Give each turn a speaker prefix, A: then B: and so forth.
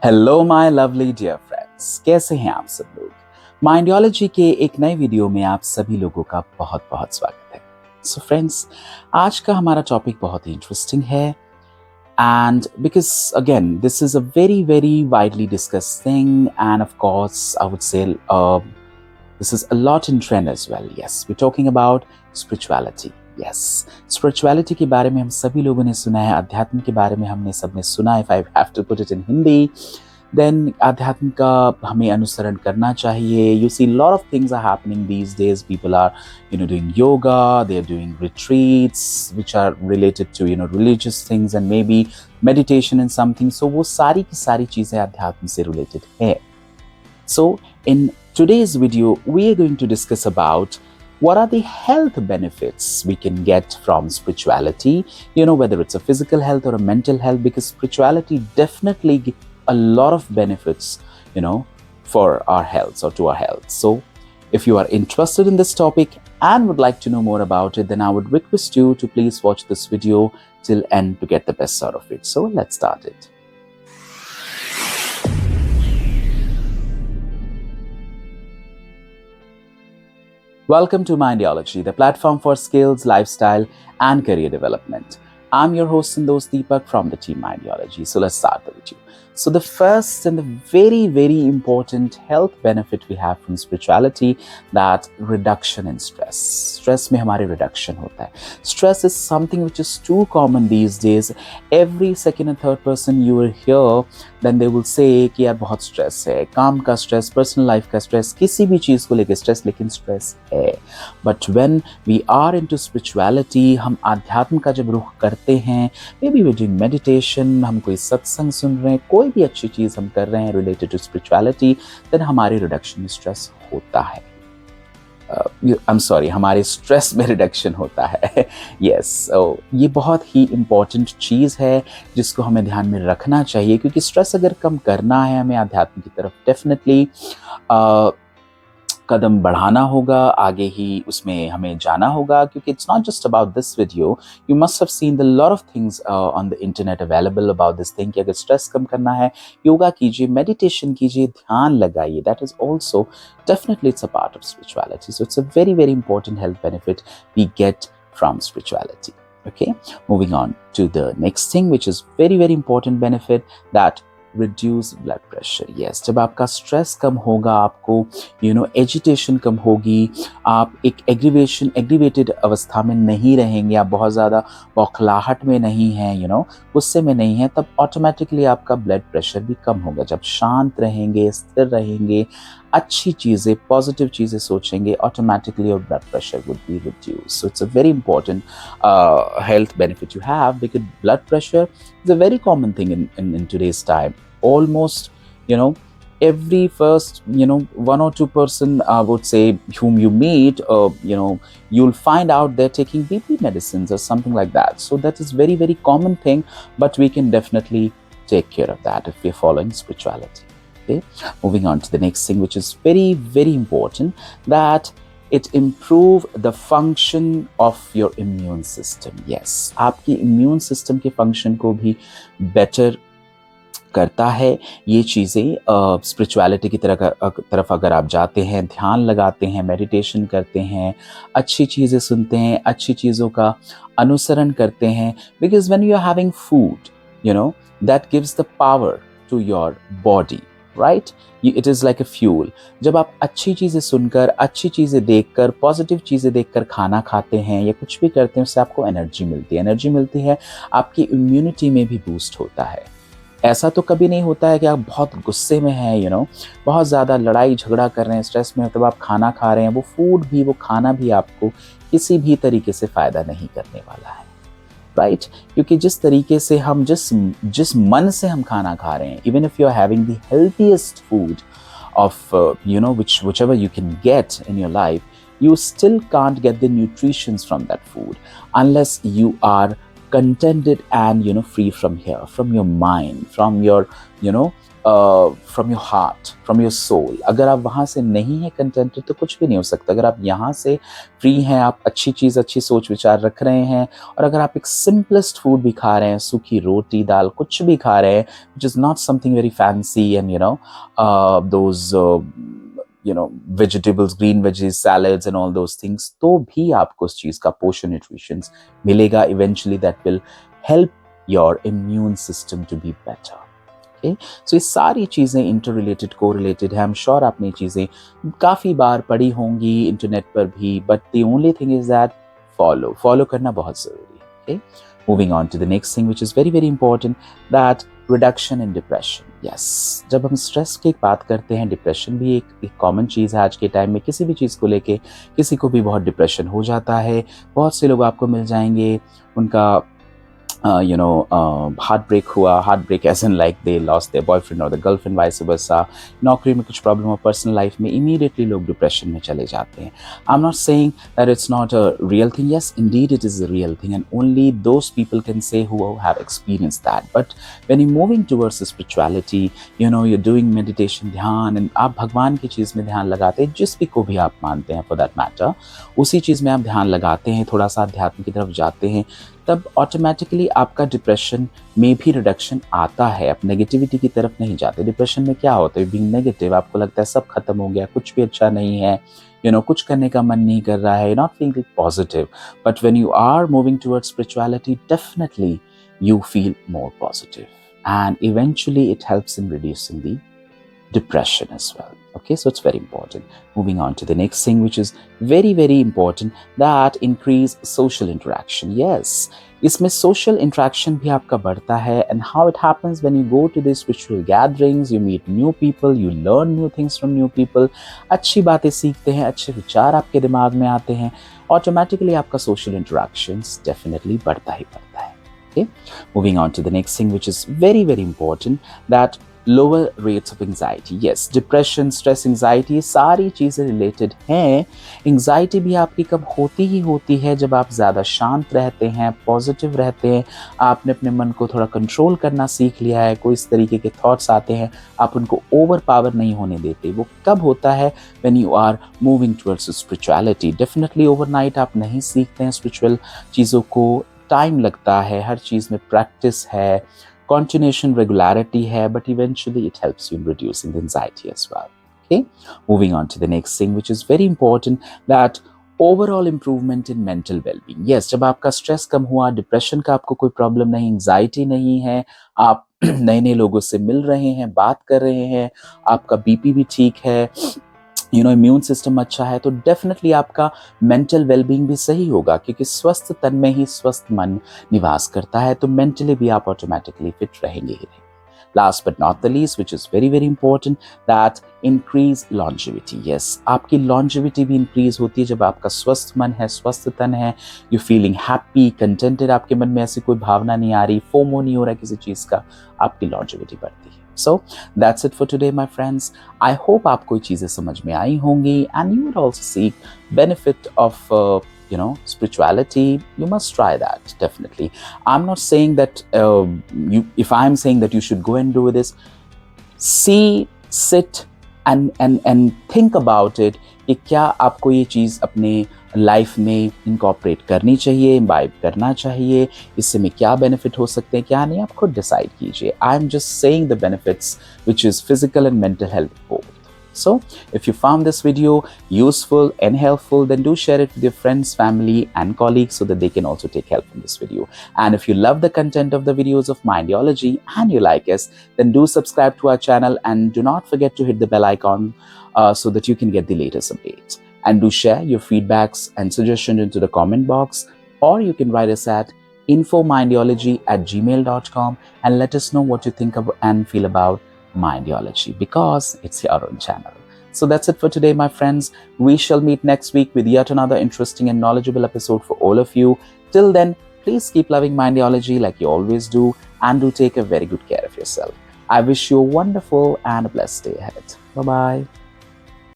A: Hello my lovely dear friends, कैसे हैं आप सब लोग। माइंडियोलॉजी के एक नए वीडियो में आप सभी लोगों का बहुत बहुत स्वागत है। सो फ्रेंड्स, आज का हमारा टॉपिक बहुत ही इंटरेस्टिंग है and because again this is a very very widely discussed thing end of course I would say this is a lot in trend as well. Yes, we're talking about spirituality. Yes, spirituality के बारे में हम सभी लोगों ने सुना है, अध्यात्म के बारे में हमने सबने सुना है. If I have to put it in Hindi, then अध्यात्म का हमें अनुसरण करना चाहिए. You see, a lot of things are happening these days. People are, doing yoga. They are doing retreats, which are related to, religious things and maybe meditation and something. So वो सारी की सारी चीजें अध्यात्म से related है. So in today's video, we are going to discuss about what are the health benefits we can get from spirituality, whether it's a physical health or a mental health, because spirituality definitely gives a lot of benefits, for our health or to our health. So if you are interested in this topic and would like to know more about it, then I would request you to please watch this video till end to get the best out of it. So let's start it. Welcome to Mindiology, the platform for skills, lifestyle, and career development. I'm your host and host Deepak from the team Mindiology. So let's start the video. So the first and the very, very important health benefit we have from spirituality, that reduction in stress. Stress में हमारी reduction होता है. Stress is something which is too common these days. Every second and third person you will hear, then they will say कि यार बहुत stress है, काम का stress, personal life का stress, किसी भी चीज़ को लेके stress, लेकिन stress है. But when we are into spirituality, हम आध्यात्म का जब रुख करते हैं, maybe we're doing meditation, हम कोई सत्संग सुन रहे हैं, कोई भी अच्छी चीज़ हम कर रहे हैं related to spirituality, then हमारी reduction में stress होता है. I'm sorry, हमारे स्ट्रेस में रिडक्शन होता है. Yes, so ये बहुत ही इम्पॉर्टेंट चीज़ है जिसको हमें ध्यान में रखना चाहिए, क्योंकि स्ट्रेस अगर कम करना है हमें अध्यात्म की तरफ डेफिनेटली कदम बढ़ाना होगा, आगे ही उसमें हमें जाना होगा, क्योंकि it's not just about this video. You must have seen the lot of things on the internet available about this thing कि अगर स्ट्रेस कम करना है, योगा कीजिए, मेडिटेशन कीजिए, ध्यान लगाइए. That is also definitely it's a part of spirituality. So it's a very very important health benefit we get from spirituality. Okay, moving on to the next thing, which is very very important benefit, that reduce blood pressure. Yes, जब आपका stress कम होगा, आपको agitation कम होगी, आप एक aggravated अवस्था में नहीं रहेंगे, आप बहुत ज़्यादा बौखलाहट में नहीं हैं, गुस्से में नहीं हैं, तब ऑटोमेटिकली आपका ब्लड प्रेशर भी कम होगा. जब शांत रहेंगे, स्थिर रहेंगे, अच्छी चीज़ें, पॉजिटिव चीज़ें सोचेंगे, automatically your blood pressure would be reduce. So it's a very important health benefit you have, because blood pressure is a very common thing in today's time. Almost, every first, one or two person, I would say, whom you meet, you'll find out they're taking BP medicines or something like that. So that is very, very common thing, but we can definitely take care of that if we're following spirituality. Okay, moving on to the next thing, which is very, very important, that it improve the function of your immune system. Yes, आपकी immune system के function को भी better करता है ये चीज़ें. Spirituality की तरफ अगर आप जाते हैं, ध्यान लगाते हैं, मेडिटेशन करते हैं, अच्छी चीज़ें सुनते हैं, अच्छी चीज़ों का अनुसरण करते हैं, because when you are having food, that gives the power to your body, right? It is like a fuel. जब आप अच्छी चीज़ें सुनकर, अच्छी चीज़ें देखकर, पॉजिटिव चीज़ें देखकर खाना खाते हैं या कुछ भी करते हैं, उससे आपको एनर्जी मिलती है, आपकी इम्यूनिटी में भी बूस्ट होता है. ऐसा तो कभी नहीं होता है कि आप बहुत गुस्से में हैं, बहुत ज़्यादा लड़ाई झगड़ा कर रहे हैं, स्ट्रेस में, तब आप खाना खा रहे हैं, वो फूड भी, वो खाना भी आपको किसी भी तरीके से फ़ायदा नहीं करने वाला है, राइट? क्योंकि जिस तरीके से हम जिस मन से हम खाना खा रहे हैं, even if you are having the healthiest food of whichever you can get in your life, you still can't get the nutritions from that food unless you are contented and free from here, from your mind, from your from your heart, from your soul. अगर आप वहाँ से नहीं है contented तो कुछ भी नहीं हो सकता. अगर आप यहाँ से फ्री हैं, आप अच्छी चीज़, अच्छी सोच विचार रख रहे हैं, और अगर आप एक सिंपलेस्ट फूड भी खा रहे हैं, सूखी रोटी दाल कुछ भी खा रहे हैं, which is not something very fancy, and those vegetables, green veggies, salads and all those things, तो भी आपको उस चीज़ का पोषण, न्यूट्रिशंस मिलेगा. Eventually that will help your immune system to be better. सो ये सारी चीज़ें इंटर रिलेटेड, को रिलेटेड है. आई एम श्योर आपने ये चीज़ें काफ़ी बार पढ़ी होंगी इंटरनेट पर भी, but the only thing is that follow करना बहुत ज़रूरी है. Moving on to the next thing which is very very important, that reduction in depression. Yes, जब हम स्ट्रेस की बात करते हैं, डिप्रेशन भी एक कॉमन चीज़ है आज के टाइम में. किसी भी चीज़ को लेके किसी को भी बहुत डिप्रेशन हो जाता है. बहुत से लोग आपको मिल जाएंगे, उनका heartbreak हुआ, heartbreak as in like they lost their boyfriend or the girlfriend, vice versa. नौकरी में कुछ प्रॉब्लम हो, पर्सनल लाइफ में, immediately लोग डिप्रेशन में चले जाते हैं. I'm not saying that it's not a real thing. Yes, indeed it is a real thing, and only those people can say who have experienced that. But when you're moving towards the spirituality, you're doing meditation, ध्यान, and आप भगवान की चीज़ में ध्यान लगाते हैं, जिस भी को भी आप मानते हैं for that matter, उसी चीज़ में आप ध्यान लगाते हैं, थोड़ा सा अध्यात्म की तरफ जाते हैं, तब ऑटोमेटिकली आपका डिप्रेशन में भी रिडक्शन आता है. आप नेगेटिविटी की तरफ नहीं जाते. डिप्रेशन में क्या होता है, बीइंग नेगेटिव, आपको लगता है सब खत्म हो गया, कुछ भी अच्छा नहीं है, कुछ करने का मन नहीं कर रहा है, not feeling positive. But when you are moving towards spirituality, definitely you feel more positive, and eventually it helps in reducing the depression as well. Okay, so it's very important. Moving on to the next thing, which is very very important, that increase social interaction. Yes, इसमें social interaction भी आपका बढ़ता है, and how it happens when you go to these spiritual gatherings, you meet new people, you learn new things from new people, अच्छी बातें सीखते हैं, अच्छे विचार आपके दिमाग में आते हैं, automatically आपका social interactions definitely बढ़ता ही बढ़ता है. Okay, moving on to the next thing, which is very very important, that lower rates of anxiety. Yes, depression, stress, anxiety, सारी चीज़ें related हैं. Anxiety भी आपकी कब होती ही होती है, जब आप ज़्यादा शांत रहते हैं, पॉजिटिव रहते हैं, आपने अपने मन को थोड़ा कंट्रोल करना सीख लिया है, कोई इस तरीके के थॉट्स आते हैं, आप उनको ओवर पावर नहीं होने देते. वो कब होता है, when you are moving towards spirituality. Definitely overnight आप नहीं सीखते हैं स्पिरिचुअल चीज़ों को, टाइम लगता है, हर चीज़ में प्रैक्टिस है, continuation, regularity है, but eventually it helps you in reducing the anxiety as well. Okay, moving on to the next thing, which is very important, that overall improvement in mental well-being. Yes, जब आपका stress कम हुआ, depression का आपको कोई problem नहीं, anxiety नहीं है, आप नए नए लोगों से मिल रहे हैं, बात कर रहे हैं, आपका बीपी भी ठीक है, इम्यून सिस्टम अच्छा है, तो डेफिनेटली आपका मेंटल वेलबींग भी सही होगा, क्योंकि स्वस्थ तन में ही स्वस्थ मन निवास करता है, तो मेंटली भी आप ऑटोमेटिकली फिट रहेंगे ही रहेंगे. Last but not the least, which is very very important, that increase longevity. Yes, आपकी longevity भी increase होती है जब आपका स्वस्थ मन है, स्वस्थ तन है, you feeling happy, contented, आपके मन में ऐसी कोई भावना नहीं आ रही, फोमो नहीं हो रहा किसी चीज़ का, आपकी longevity बढ़ती है. So that's it for today, my friends. I hope आपको ये चीज़ें समझ में आई होंगी, and you would also see benefit of spirituality. You must try that, definitely. I'm not saying that if I'm saying that you should go and do this, sit and think about it, कि क्या आपको ये चीज़ अपने life में incorporate करनी चाहिए, imbibe करना चाहिए, इससे में क्या बेनिफिट हो सकते हैं, क्या नहीं, आप खुद डिसाइड कीजिए. I am just saying the benefits which is physical and mental health both. So, if you found this video useful and helpful, then do share it with your friends, family, and colleagues so that they can also take help from this video. And if you love the content of the videos of Mindiology and you like us, then do subscribe to our channel and do not forget to hit the bell icon so that you can get the latest updates. And do share your feedbacks and suggestions into the comment box, or you can write us at infomindiology@gmail.com and let us know what you think of and feel about Mindiology, because it's your own channel. So that's it for today, my friends. We shall meet next week with yet another interesting and knowledgeable episode for all of you. Till then, please keep loving Mindiology like you always do, and do take a very good care of yourself. I wish you a wonderful and a blessed day ahead. Bye-bye.